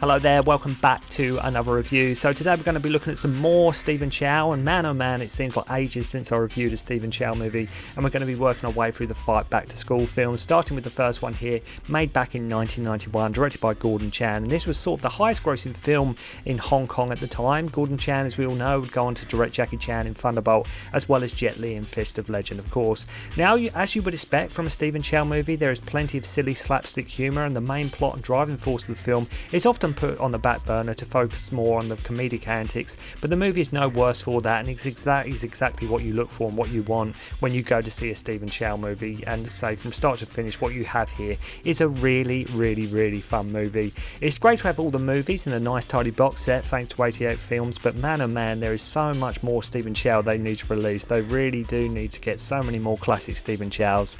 Hello there, welcome back to another review. So today we're going to be looking at some more Stephen Chow, and man oh man, it seems like ages since I reviewed a Stephen Chow movie, and we're going to be working our way through the Fight Back to School films, starting with the first one here, made back in 1991, directed by Gordon Chan, and this was sort of the highest grossing film in Hong Kong at the time. Gordon Chan, as we all know, would go on to direct Jackie Chan in Thunderbolt, as well as Jet Li in Fist of Legend, of course. Now, as you would expect from a Stephen Chow movie, there is plenty of silly slapstick humour, and the main plot and driving force of the film is often put on the back burner to focus more on the comedic antics, but the movie is no worse for that, and that is exactly what you look for and what you want when you go to see a Stephen Chow movie. And to say from start to finish, what you have here is a really fun movie. It's great to have all the movies in a nice tidy box set thanks to 88 films, but man oh man, there is so much more Stephen Chow they need to release. They really do need to get so many more classic Stephen Chows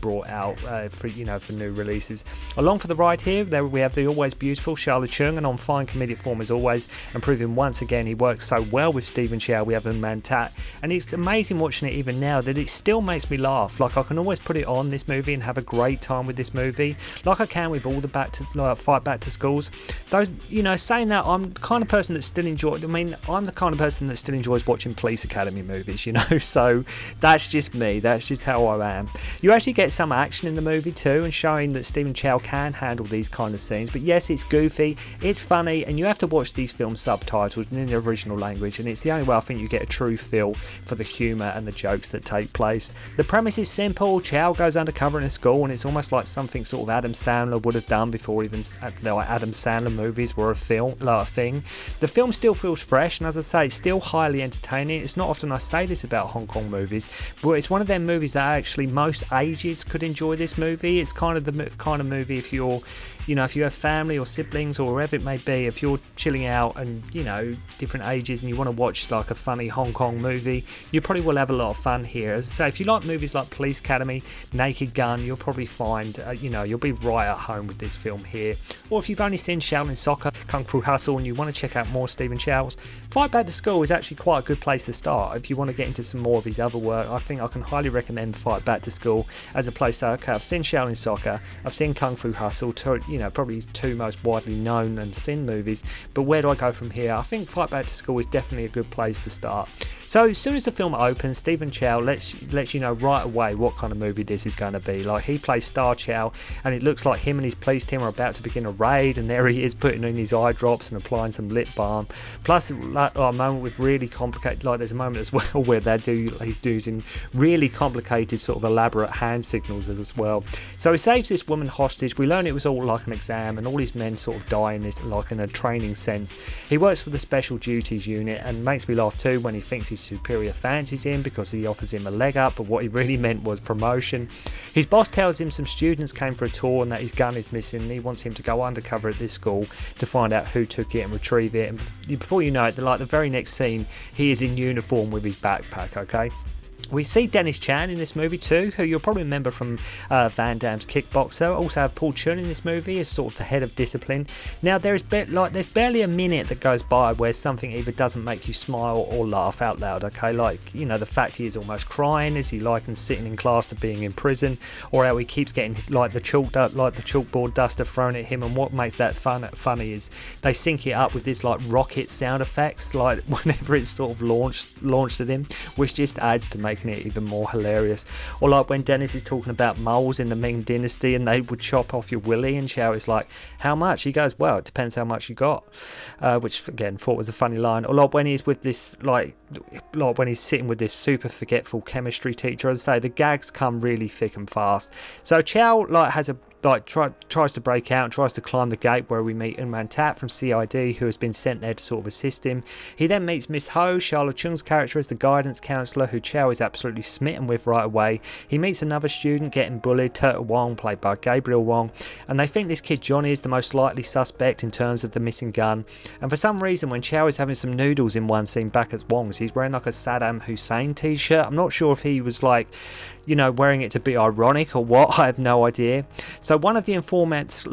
brought out for new releases. Along for the ride here, there we have the always beautiful Sharla Cheung, and on fine comedic form as always, and proving once again he works so well with Stephen Chow. We have in Man-tat, and it's amazing watching it even now that it still makes me laugh. Like, I can always put it on this movie and have a great time with this movie, like I can with all the Fight Back to Schools. Though, saying that, I'm the kind of person that still enjoys. I'm the kind of person that still enjoys watching Police Academy movies. So that's just me. That's just how I am. You actually get some action in the movie too, and showing that Stephen Chow can handle these kind of scenes. But yes, it's goofy, it's funny, and you have to watch these films subtitled in the original language, and it's the only way I think you get a true feel for the humour and the jokes that take place. The premise is simple. Chow goes undercover in a school, and it's almost like something sort of Adam Sandler would have done before even Adam Sandler movies were a thing. The film still feels fresh, and as I say, still highly entertaining. It's not often I say this about Hong Kong movies, but it's one of them movies that actually most ages could enjoy this movie. It's kind of the kind of movie if you're if you have family or siblings or wherever it may be, if you're chilling out and, different ages and you want to watch like a funny Hong Kong movie, you probably will have a lot of fun here. As I say, if you like movies like Police Academy, Naked Gun, you'll probably find, you'll be right at home with this film here. Or if you've only seen Shaolin Soccer, Kung Fu Hustle, and you want to check out more Stephen Chow's, Fight Back to School is actually quite a good place to start. If you want to get into some more of his other work, I think I can highly recommend Fight Back to School as a place to, okay, I've seen Shaolin Soccer, I've seen Kung Fu Hustle, probably his two most widely known and seen movies, but where do I go from here? I think Fight Back to School is definitely a good place to start. So as soon as the film opens, Stephen Chow lets you know right away what kind of movie this is going to be. Like, he plays Star Chow, and it looks like him and his police team are about to begin a raid, and there he is putting in his eye drops and applying some lip balm. Plus, a moment with really complicated, there's a moment as well where he's using really complicated sort of elaborate hand signals as well. So he saves this woman hostage. We learn it was all like an exam, and all his men sort of die in this, like in a training sense. He works for the Special Duties Unit, and makes me laugh too when he thinks his superior fancies him because he offers him a leg up, but what he really meant was promotion. His boss tells him some students came for a tour and that his gun is missing, and he wants him to go undercover at this school to find out who took it and retrieve it. And before you know it, the very next scene, he is in uniform with his backpack, okay? We see Dennis Chan in this movie too, who you'll probably remember from Van Damme's Kickboxer. Also have Paul Chun in this movie as sort of the head of discipline. Now there's barely a minute that goes by where something either doesn't make you smile or laugh out loud, okay? The fact he is almost crying as he likens sitting in class to being in prison, or how he keeps getting the chalkboard duster thrown at him. And what makes that funny is they sync it up with this rocket sound effects whenever it's sort of launched at him, which just adds to making it even more hilarious. Or like when Dennis is talking about moles in the Ming Dynasty and they would chop off your willy, and Chow is like, how much? He goes, well, it depends how much you got, which again thought was a funny line. Or like when he's with this when he's sitting with this super forgetful chemistry teacher. As I say, the gags come really thick and fast. So Chow has a tries to break out and tries to climb the gate where we meet Man-tat from CID, who has been sent there to sort of assist him. He then meets Miss Ho, Sharla Cheung's character, as the guidance counsellor, who Chow is absolutely smitten with right away. He meets another student getting bullied, Turtle Wong, played by Gabriel Wong, and they think this kid Johnny is the most likely suspect in terms of the missing gun. And for some reason, when Chow is having some noodles in one scene back at Wong's, he's wearing like a Saddam Hussein t-shirt. I'm not sure if he was you know, wearing it to be ironic or what, I have no idea. So one of the informants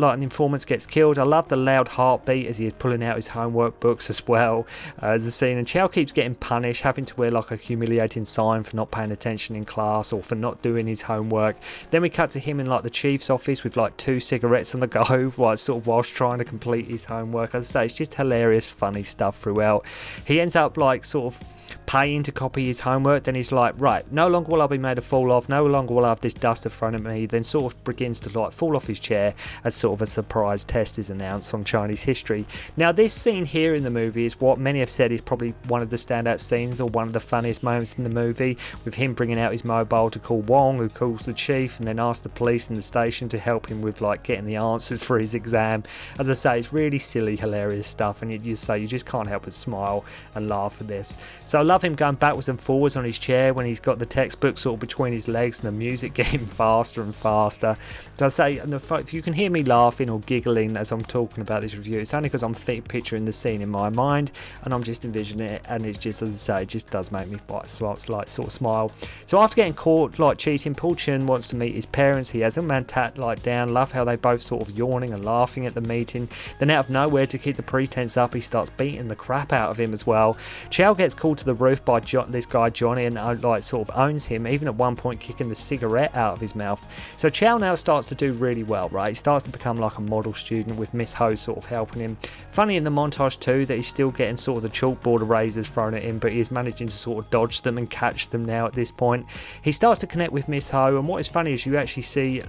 gets killed. I love the loud heartbeat as he is pulling out his homework books as well as the scene, and Chow keeps getting punished, having to wear like a humiliating sign for not paying attention in class or for not doing his homework. Then we cut to him in like the chief's office with like 2 cigarettes on the go whilst trying to complete his homework. As I say, it's just hilarious, funny stuff throughout. He ends up like sort of paying to copy his homework. Then he's like, right, no longer will I be made a fool of, no longer will I have this duster thrown at me. Then sort of begins to like fall off his chair as sort of a surprise test is announced on Chinese history. Now this scene here in the movie is what many have said is probably one of the standout scenes or one of the funniest moments in the movie, with him bringing out his mobile to call Wong, who calls the chief, and then asks the police in the station to help him with like getting the answers for his exam. As I say, it's really silly, hilarious stuff, and you just can't help but smile and laugh at this. So I love him going backwards and forwards on his chair when he's got the textbook sort of between his legs and the music getting faster and faster. So I say, if you can hear me laughing or giggling as I'm talking about this review, it's only because I'm picturing the scene in my mind and I'm just envisioning it, and it's just, as I say, it just does make me sort of smile. So after getting caught like cheating, Chun wants to meet his parents. He has a Man-tat like down. Love how they both sort of yawning and laughing at the meeting. Then out of nowhere, to keep the pretense up, he starts beating the crap out of him as well. Chow gets called to the roof by this guy Johnny, and like sort of owns him, even at one point kicking the cigarette out of his mouth. So Chow now starts to do really well, right? He starts to become like a model student with Miss Ho sort of helping him. Funny in the montage too that he's still getting sort of the chalkboard erasers thrown at him, but he is managing to sort of dodge them and catch them now at this point. He starts to connect with Miss Ho, and what is funny is you actually see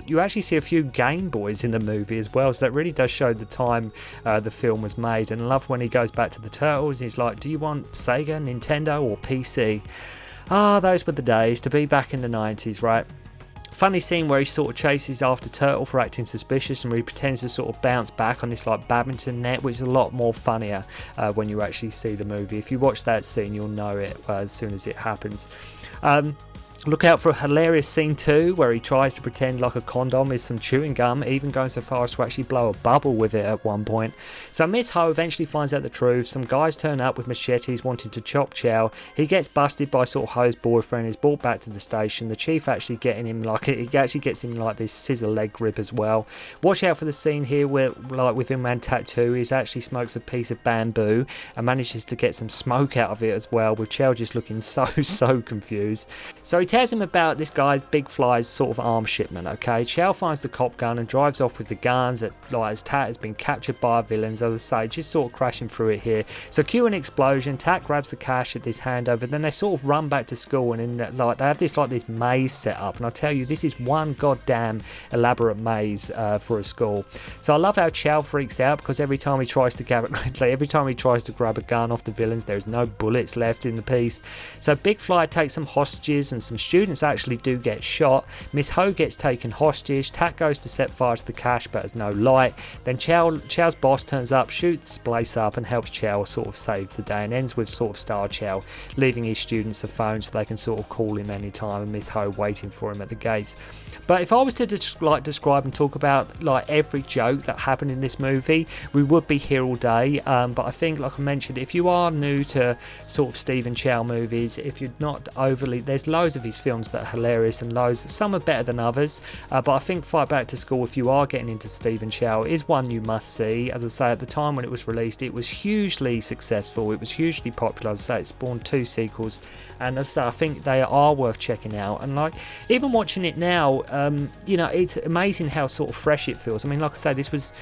a few Game Boys in the movie as well, so that really does show the time the film was made. And I love when he goes back to the Turtles and he's like, do you want Sega, Nintendo or PC? Those were the days to be back in the 90s, right? Funny scene where he sort of chases after Turtle for acting suspicious, and where he pretends to sort of bounce back on this like badminton net, which is a lot more funnier when you actually see the movie. If you watch that scene, you'll know it as soon as it happens. Look out for a hilarious scene too, where he tries to pretend like a condom is some chewing gum, even going so far as to actually blow a bubble with it at one point. So Miss Ho eventually finds out the truth. Some guys turn up with machetes wanting to chop Chow. He gets busted by sort of Ho's boyfriend, is brought back to the station. The chief actually gets him like this scissor leg grip as well. Watch out for the scene here where, like within Man-tat 2, he actually smokes a piece of bamboo and manages to get some smoke out of it as well, with Chow just looking so confused. So he tells him about this guy's Big Fly's sort of arms shipment, okay? Chow finds the cop gun and drives off with the guns that like Tat has been captured by villains, as I say, just sort of crashing through it here. So cue an explosion, Tat grabs the cash at this handover, then they sort of run back to school, and in that, like they have this maze set up, and I tell you, this is one goddamn elaborate maze for a school. So I love how Chow freaks out because every time he tries to grab a gun off the villains, there's no bullets left in the piece. So Big Fly takes some hostages and some students actually do get shot. Miss Ho gets taken hostage. Tat goes to set fire to the cache but has no light. Then Chow's boss turns up, shoots the place up, and helps Chow sort of saves the day, and ends with sort of Star Chow leaving his students a phone so they can sort of call him anytime, and Miss Ho waiting for him at the gates. But if I was to describe and talk about like every joke that happened in this movie, we would be here all day. But I think, like I mentioned, if you are new to sort of Stephen Chow movies, if you're not overly, there's loads of his films that are hilarious and loads, some are better than others. But I think Fight Back to School, if you are getting into Stephen Chow, is one you must see. As I say, at the time when it was released, it was hugely successful. It was hugely popular. As I say, it spawned 2 sequels. And as I say, I think they are worth checking out. And like, even watching it now, you know, it's amazing how sort of fresh it feels. I mean, like I say, this was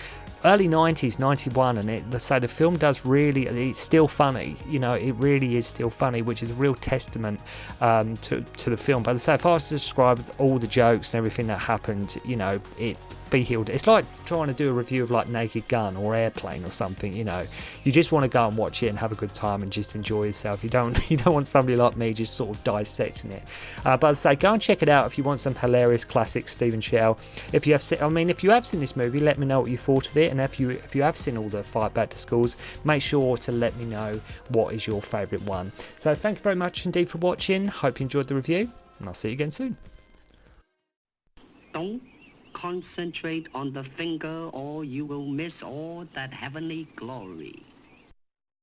early 90s, 91, and let's say the film does really, it's still funny, you know, it really is still funny, which is a real testament to the film. But as I say, if I was to describe all the jokes and everything that happened, you know, it's be healed. It's like trying to do a review of like Naked Gun or Airplane or something, you know. You just want to go and watch it and have a good time and just enjoy yourself. You don't want somebody like me just sort of dissecting it. But as I say, go and check it out if you want some hilarious classic Stephen Chow. If you have seen this movie, let me know what you thought of it. And if you have seen all the Fight Back to Schools, make sure to let me know what is your favourite one. So thank you very much indeed for watching. Hope you enjoyed the review, and I'll see you again soon. Don't concentrate on the finger or you will miss all that heavenly glory.